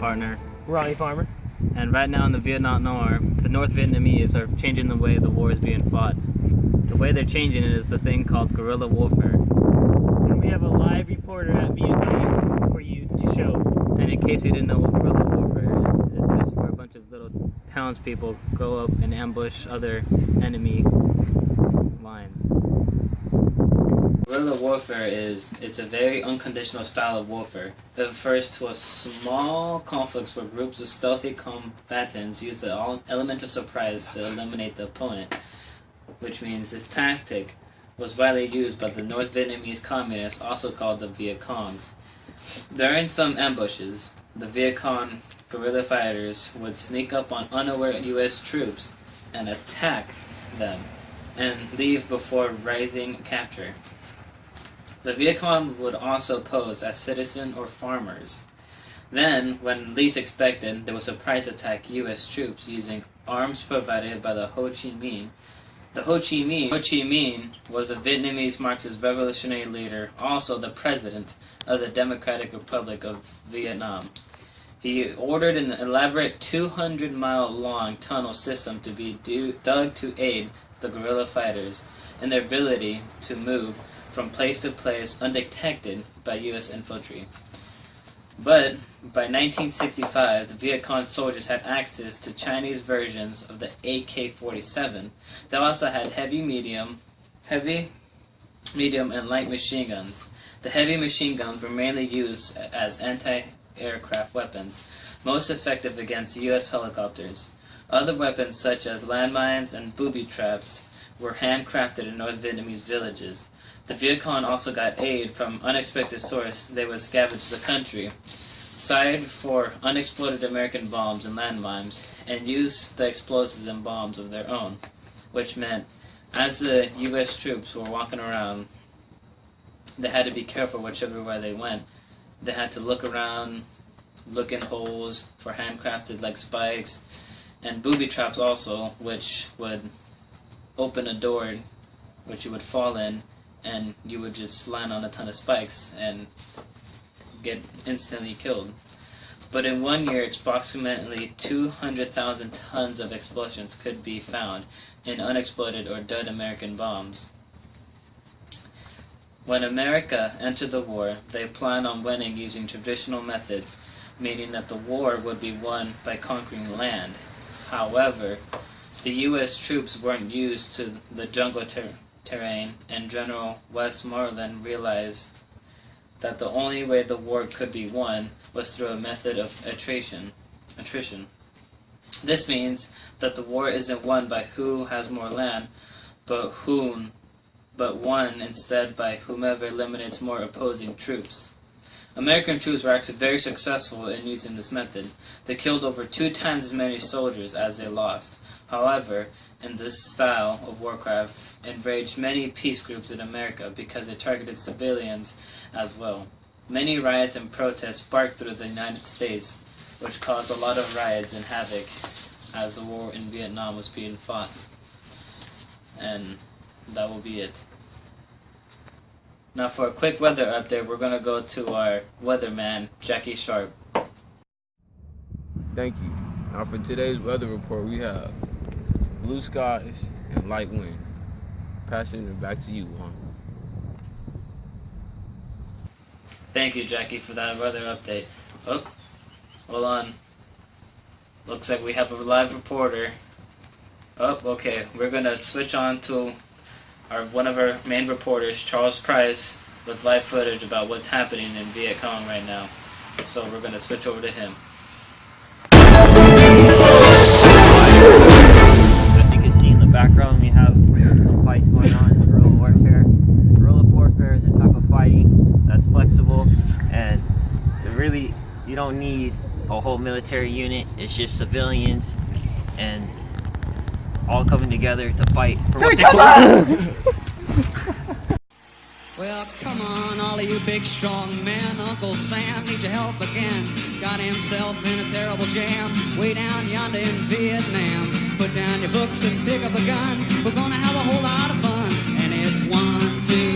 partner, Ronnie Farmer. and right now in the Vietnam War, the North Vietnamese are changing the way the war is being fought. The way they're changing it is the thing called guerrilla warfare. And we have a live reporter at Vietnam for you to show. And in case you didn't know what guerrilla warfare is, it's just where a bunch of little townspeople go up and ambush other enemy lines. Guerrilla warfare it's a very unconditional style of warfare. It refers to a small conflicts where groups of stealthy combatants use the element of surprise to eliminate the opponent, which means this tactic was widely used by the North Vietnamese communists, also called the Viet Congs. During some ambushes, the Viet Cong guerrilla fighters would sneak up on unaware U.S. troops and attack them and leave before rising capture. The Viet Cong would also pose as citizens or farmers. Then, when least expected, they would surprise attack U.S. troops using arms provided by the Ho Chi Minh. The Ho Chi Minh was a Vietnamese Marxist revolutionary leader, also the president of the Democratic Republic of Vietnam. He ordered an elaborate 200-mile-long tunnel system to be dug to aid the guerrilla fighters in their ability to move from place to place undetected by U.S. infantry. But by 1965, the Viet Cong soldiers had access to Chinese versions of the AK-47. They also had heavy, medium, and light machine guns. The heavy machine guns were mainly used as anti-aircraft weapons, most effective against U.S. helicopters. Other weapons such as landmines and booby traps were handcrafted in North Vietnamese villages. The Viet Cong also got aid from unexpected sources. They would scavenge the country, sight for unexploded American bombs and landmines, and use the explosives and bombs of their own, which meant as the U.S. troops were walking around, they had to be careful whichever way they went. They had to look around, look in holes for handcrafted like spikes, and booby traps also, which would open a door which you would fall in, and you would just land on a ton of spikes and get instantly killed. But in 1 year, approximately 200,000 tons of explosions could be found in unexploded or dead American bombs. When America entered the war, they planned on winning using traditional methods, meaning that the war would be won by conquering land. However, the U.S. troops weren't used to the jungle terrain, and General Westmoreland realized that the only way the war could be won was through a method of attrition. This means that the war isn't won by who has more land, but won instead by whomever eliminates more opposing troops. American troops were actually very successful in using this method. They killed over 2 times as many soldiers as they lost. However, in this style of warcraft enraged many peace groups in America because it targeted civilians as well. Many riots and protests sparked through the United States, which caused a lot of riots and havoc as the war in Vietnam was being fought. And that will be it. Now for a quick weather update, we're going to go to our weatherman, Jackie Sharp. Thank you. Now for today's weather report, we have blue skies and light wind. Passing it back to you, Juan. Thank you, Jackie, for that weather update. Oh, hold on. Looks like we have a live reporter. Oh, okay. We're going to switch on to one of our main reporters, Charles Price, with live footage about what's happening in Viet Cong right now. So we're going to switch over to him. As you can see in the background, we have some fights going on in guerrilla warfare. Guerrilla warfare is a type of fighting that's flexible, and really, you don't need a whole military unit. It's just civilians and all coming together to fight for what they Well, come on, all of you big strong men. Uncle Sam needs your help again. Got himself in a terrible jam way down yonder in Vietnam. Put down your books and pick up a gun. We're gonna have a whole lot of fun. And it's 1, 2,